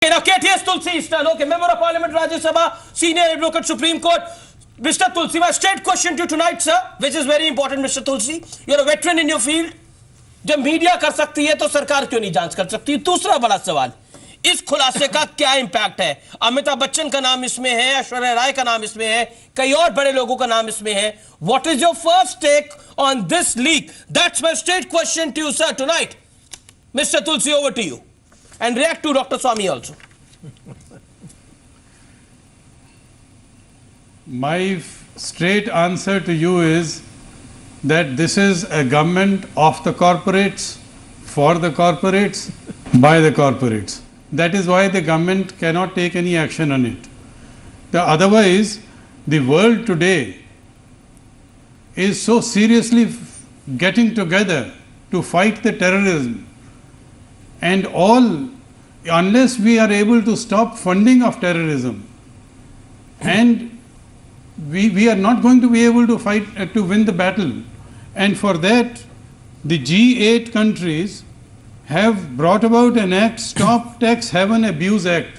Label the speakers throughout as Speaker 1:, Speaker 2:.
Speaker 1: Now, KTS Tulsi Eastern, okay, Member of Parliament, Rajya Sabha, Senior Advocate, Supreme Court. Mr. Tulsi, my straight question to you tonight, sir, which is very important, Mr. Tulsi. You're a veteran in your field. जब media कर सकती है तो सरकार क्यों नहीं जांच कर सकती? दूसरा बड़ा सवाल, इस खुलासे का क्या इंपैक्ट है? अमिताभ बच्चन का नाम इसमें है, ऐश्वर्या राय का नाम इसमें है, कई और बड़े लोगों का नाम इसमें है. What is your first take on this leak? That's my straight question to you, sir, tonight. Mr. Tulsi, over to you. And react to Dr. Swami also.
Speaker 2: My straight answer to you is that this is a government of the corporates, for the corporates, by the corporates. That is why the government cannot take any action on it. Otherwise, the world today is so seriously getting together to fight the terrorism, and all, unless we are able to stop funding of terrorism, and we are not going to be able to fight to win the battle. And for that, the G8 countries have brought about an act, Stop Tax Haven Abuse Act.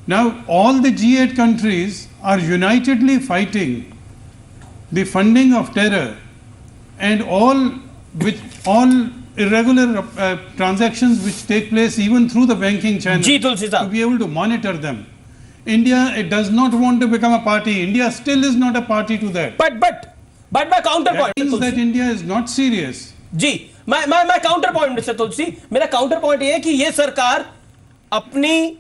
Speaker 2: Now, all the G8 countries are unitedly fighting the funding of terror and all irregular transactions which take place even through the banking channel, to be able to monitor them. India, it does not want to become a party. India still is not a party to that.
Speaker 1: But my counterpoint,
Speaker 2: that means that India is not serious.
Speaker 1: Ji, my counterpoint, Mr. Tulsi, मेरा counterpoint ये है कि ये सरकार अपनी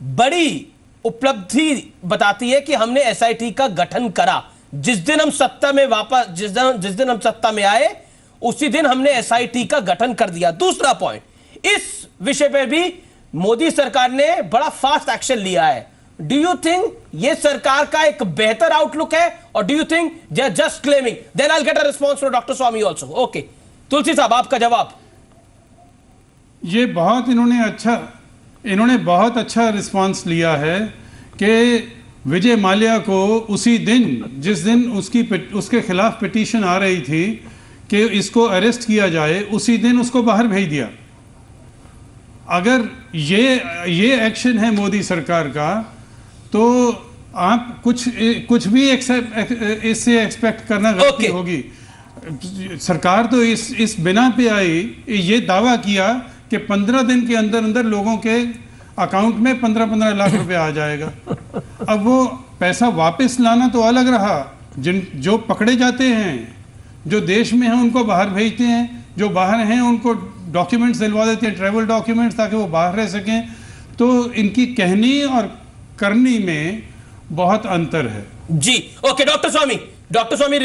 Speaker 1: बड़ी उपलब्धि बताती है कि हमने एसआईटी का गठन करा. जिस दिन हम सत्ता में वापस जिस दिन हम सत्ता में आए, उसी दिन हमने एसआईटी का गठन कर दिया. दूसरा पॉइंट, इस विषय पे भी मोदी सरकार ने बड़ा फास्ट एक्शन लिया है. डू यू थिंक ये सरकार का एक बेहतर आउटलुक है, और do you think they are just claiming? Then I will get a response from doctor Swamy also. Okay, Tulsi साहब, आपका जवाब.
Speaker 2: ये इन्होंने बहुत अच्छा रिस्पांस लिया है कि विजय माल्या को उसी दिन, जिस दिन उसके खिलाफ पिटीशन आ रही थी कि इसको अरेस्ट किया जाए, उसी दिन उसको बाहर भेज दिया. अगर ये एक्शन है मोदी सरकार का, तो आप कुछ भी इससे एक्सपेक्ट करना गलती होगी. सरकार तो इस बिना पे आई, ये दावा किया कि 15 दिन के अंदर अंदर लोगों के अकाउंट में 15-15 लाख रुपए आ जाएगा. अब वो पैसा वापस लाना तो अलग रहा, जो पकड़े जाते हैं, जो देश में हैं उनको बाहर भेजते हैं, जो बाहर हैं उनको डॉक्यूमेंट्स दिलवा देते हैं, ट्रैवल डॉक्यूमेंट्स, ताकि वो बाहर रह सकें. तो इनकी कहनी और करनी में बहुत अंतर है.
Speaker 1: जी, okay, doctor Swamy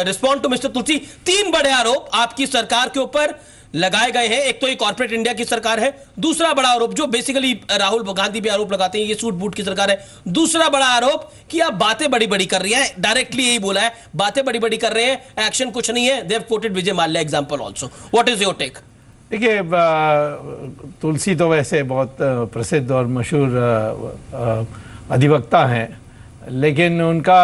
Speaker 1: respond to mister Tulsi. 3 बड़े आरोप आपकी सरकार के ऊपर लगाए गए हैं. एक तो ये कॉर्पोरेट इंडिया की सरकार है. दूसरा बड़ा आरोप, जो बेसिकली राहुल गांधी भी आरोप लगाते हैं, ये सूट बूट की सरकार है. दूसरा बड़ा आरोप कि आप बातें बड़ी बड़ी कर रही हैं. डायरेक्टली यही बोला है, बातें बड़ी बड़ी कर रहे हैं, एक्शन कुछ नहीं है. They have quoted Vijay Mallya example also. What is your take?
Speaker 3: देखिए, तुलसी तो वैसे बहुत प्रसिद्ध और मशहूर अधिवक्ता हैं, लेकिन उनका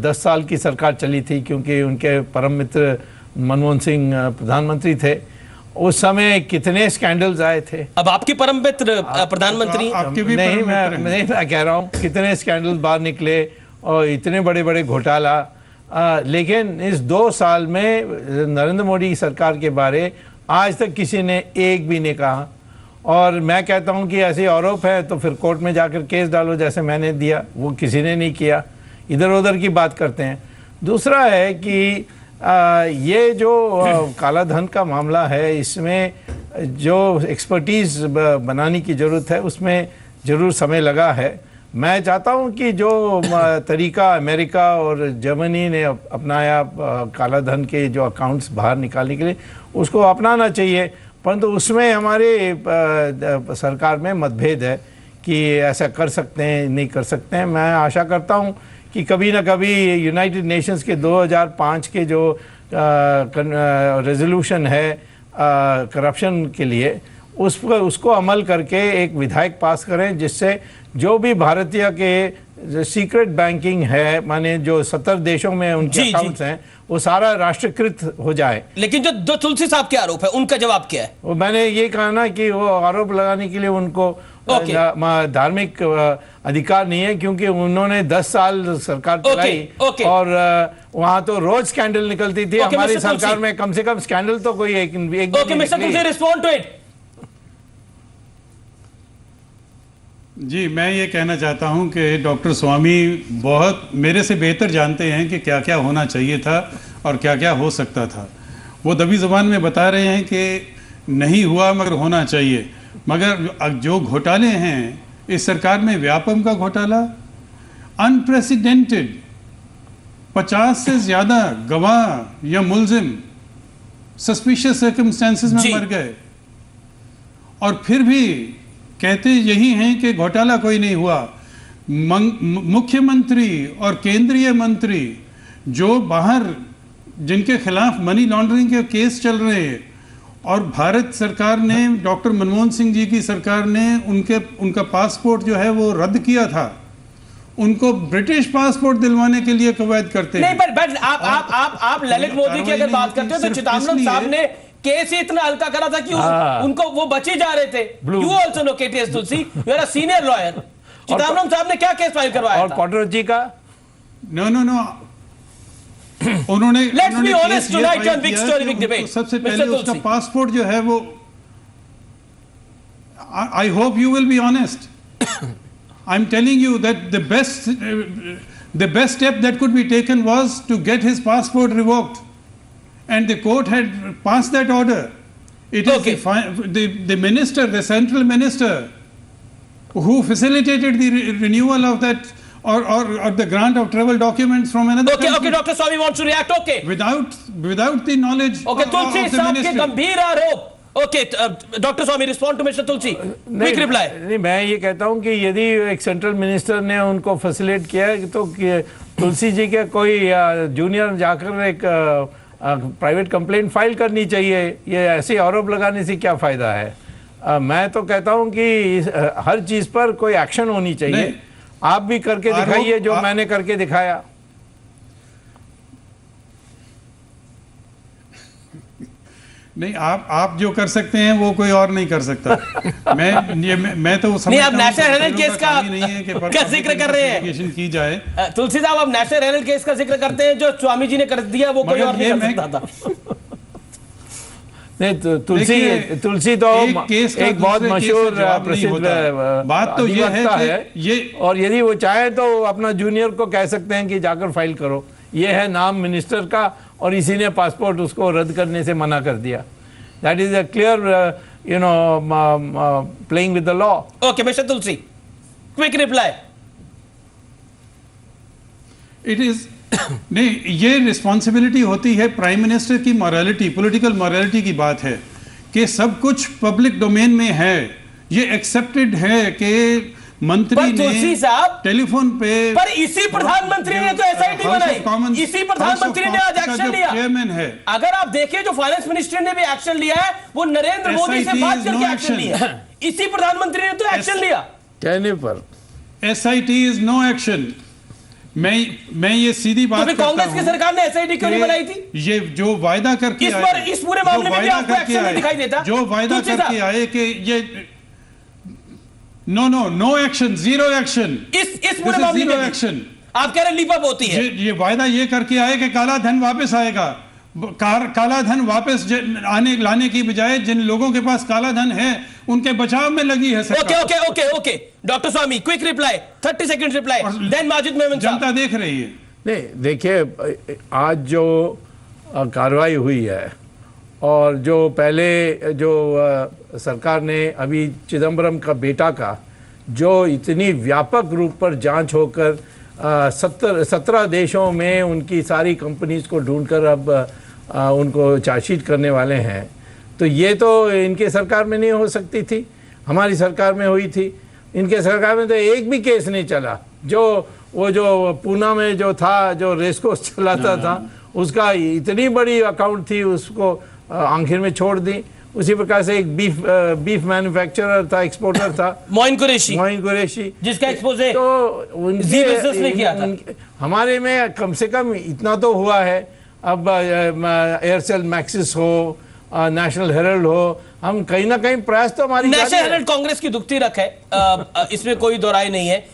Speaker 3: 10 साल की सरकार चली थी, क्योंकि उनके परम मित्र मनमोहन सिंह प्रधानमंत्री थे. उस समय कितने स्कैंडल्स आए थे.
Speaker 1: अब आपकी परम मित्र प्रधानमरी
Speaker 3: नहीं, मैं कह रहा हूँ कितने स्कैंडल्स बाहर निकले और इतने बड़े बड़े घोटाला. लेकिन इस 2 साल में नरेंद्र मोदी सरकार के बारे आज तक किसी ने एक भी नहीं कहा. और मैं कहता हूं कि ऐसे आरोप है तो फिर कोर्ट में जाकर केस डालो, जैसे मैंने दिया. वो किसी ने नहीं किया, इधर उधर की बात करते हैं. दूसरा है कि ये जो काला धन का मामला है, इसमें जो एक्सपर्टीज़ बनाने की ज़रूरत है, उसमें ज़रूर समय लगा है. मैं चाहता हूं कि जो तरीका अमेरिका और जर्मनी ने अपनाया काला धन के जो अकाउंट्स बाहर निकालने के लिए, उसको अपनाना चाहिए. परंतु उसमें हमारे सरकार में मतभेद है कि ऐसा कर सकते हैं, नहीं कर सकते हैं. मैं आशा करता हूं कि कभी ना कभी यूनाइटेड नेशंस के 2005 के जो रेजोल्यूशन है करप्शन के लिए, उसको अमल करके एक विधायक पास करें, जिससे जो भी भारतीय के जो सीक्रेट बैंकिंग है, माने जो 70 देशों में उनके अकाउंट्स हैं, वो सारा राष्ट्रीयकृत हो जाए।
Speaker 1: लेकिन जो तुलसी साहब के आरोप है उनका जवाब क्या है?
Speaker 3: वो मैंने ये कहा ना कि वो आरोप लगाने के लिए उनको धार्मिक अधिकार नहीं है, क्योंकि उन्होंने 10 साल सरकार चलाई और वहां तो रोज स्कैंडल निकलती थी। हमारी सरकार में कम से कम स्कैंडल तो कोई एक
Speaker 1: रिस्पॉन्ड टू इट।
Speaker 2: जी, मैं ये कहना चाहता हूं कि डॉक्टर स्वामी बहुत मेरे से बेहतर जानते हैं कि क्या क्या होना चाहिए था और क्या क्या हो सकता था। वो दबी ज़बान में बता रहे हैं कि नहीं हुआ मगर होना चाहिए। मगर जो घोटाले हैं इस सरकार में, व्यापम का घोटाला अनप्रेसिडेंटेड, 50 से ज़्यादा गवाह या मुलजिम सस्पिशियस सर्कमस्टेंसेस में मर गए, और फिर भी कहते यही हैं कि घोटाला कोई नहीं हुआ। मुख्यमंत्री और केंद्रीय मंत्री जो बाहर, जिनके खिलाफ मनी लॉन्ड्रिंग के केस चल रहे हैं, और भारत सरकार ने, डॉक्टर मनमोहन सिंह जी की सरकार ने उनका पासपोर्ट जो है वो रद्द किया था, उनको ब्रिटिश पासपोर्ट दिलवाने के लिए कवायद करते हैं।
Speaker 1: नहीं, बट आप ललित मोदी की अगर बात करते हो तो चिदम्बरम साहब ने केस ही इतना हल्का करा था कि उनको वो बचे जा रहे थे। You also know KTS Tulsi, you are a senior lawyer. Chidambaram sahab ने क्या केस फाइल करवाया
Speaker 3: और कॉटरोची का?
Speaker 2: नो उन्होंने
Speaker 1: let's be honest tonight on Big Story Big Debate.
Speaker 2: सबसे पहले उसका पासपोर्ट जो है वो, I hope you will be honest, I am telling you that the best step that could be taken was to get his passport revoked, and the court had passed that order. It is the minister, the central minister, who facilitated the renewal of that or the grant of travel documents from another country.
Speaker 1: Okay, Dr. Swami wants to react. Okay.
Speaker 2: Without the knowledge of the minister.
Speaker 1: के गंभीर आरोप। Okay, Dr. Swami, respond to Mr. Tulsi. Quick reply.
Speaker 3: नहीं, मैं ये कहता हूँ कि यदि एक सेंट्रल मिनिस्टर ने उनको फैसिलिटेट किया तो तुलसी जी के कोई जूनियर जाकर एक प्राइवेट कंप्लेंट फाइल करनी चाहिए। ये ऐसे आरोप लगाने से क्या फ़ायदा है? मैं तो कहता हूं कि हर चीज़ पर कोई एक्शन होनी चाहिए। आप भी करके दिखाइए जो मैंने करके दिखाया।
Speaker 2: नहीं, आप जो कर सकते हैं वो कोई और नहीं कर सकता। मैं तो
Speaker 1: नहीं, आप नेशनल हेराल्ड केस का जिक्र कर रहे हैं
Speaker 2: की जाए।
Speaker 1: तुलसी साहब, आप नेशनल हेराल्ड केस का जिक्र करते हैं, जो स्वामी जी ने कर दिया वो कोई और नहीं कर सकता था।
Speaker 3: नहीं, तुलसी तो एक बहुत मशहूर प्रसिद्ध
Speaker 2: बात तो ये है कि ये,
Speaker 3: और यदि वो चाहे तो अपना जूनियर को कह सकते हैं कि जाकर फाइल करो। ये है नाम मिनिस्टर का, और इसी ने पासपोर्ट उसको रद्द करने से मना कर दिया। That is a clear playing with the law.
Speaker 1: Okay mister Tulsi, quick reply.
Speaker 2: It is नहीं, ये रिस्पॉन्सिबिलिटी होती है प्राइम मिनिस्टर की। मॉरलिटी, पॉलिटिकल मॉरलिटी की बात है कि सब कुछ पब्लिक डोमेन में है। ये एक्सेप्टेड है कि मंत्री ने टेलीफोन पे,
Speaker 1: पर इसी प्रधानमंत्री ने तो एसआईटी बनाई, इसी प्रधानमंत्री ने आज एक्शन लिया।
Speaker 2: चेयरमैन है।
Speaker 1: अगर आप देखिए जो फाइनेंस मिनिस्ट्री ने भी एक्शन लिया है, वो नरेंद्र मोदी से बात करके एक्शन लिया। इसी प्रधानमंत्री ने तो एक्शन लिया
Speaker 3: कहने पर।
Speaker 2: SIT is no action. मैं ये सीधी बात करता हूं,
Speaker 1: कांग्रेस की सरकार ने एसआईटी क्यों नहीं बनाई थी?
Speaker 2: ये जो वायदा करके
Speaker 1: इस पूरे मामले में भी आपको एक्शन नहीं दिखाई देता।
Speaker 2: जो वायदा करके आए कि ये नो एक्शन, जीरो एक्शन।
Speaker 1: इस पूरे मामले में
Speaker 2: एक्शन
Speaker 1: आप कह रहे लीप अप होती है।
Speaker 2: ये वायदा ये करके आए कि काला धन वापस आएगा। काला धन वापस लाने की बजाय जिन लोगों के पास काला धन है उनके बचाव में लगी है सरकार।
Speaker 1: Okay doctor Swamy, quick reply, 30 second reply, then Majid Memon साहब।
Speaker 2: जनता देख रही है।
Speaker 3: नहीं, देखिए आज जो कार्रवाई हुई है, और जो पहले जो सरकार ने अभी चिदम्बरम का बेटा का जो इतनी व्यापक रूप पर जांच होकर 17 देशों में उनकी सारी कंपनीज को ढूंढकर अब उनको चार्जशीट करने वाले हैं, तो ये तो इनके सरकार में नहीं हो सकती थी, हमारी सरकार में हुई थी। इनके सरकार में तो एक भी केस नहीं चला। वो जो पूना में जो था, जो रेसकोर्स चलाता था, उसका इतनी बड़ी अकाउंट थी, उसको आखिर में छोड़ दी। उसी प्रकार से एक बीफ मैन्युफैक्चरर था, एक्सपोर्टर था,
Speaker 1: मोइन
Speaker 3: कुरैशी,
Speaker 1: जिसका एक्सपोजे
Speaker 3: तो
Speaker 1: जी बिजनेस ने किया था।
Speaker 3: हमारे में कम से कम इतना तो हुआ है। अब एयरसेल मैक्सिस हो, नेशनल हेराल्ड हो, हम कहीं ना कहीं प्रयास तो हमारी
Speaker 1: नेशनल हेराल्ड कांग्रेस की दुखती रख है, इसमें कोई दो राय नहीं है।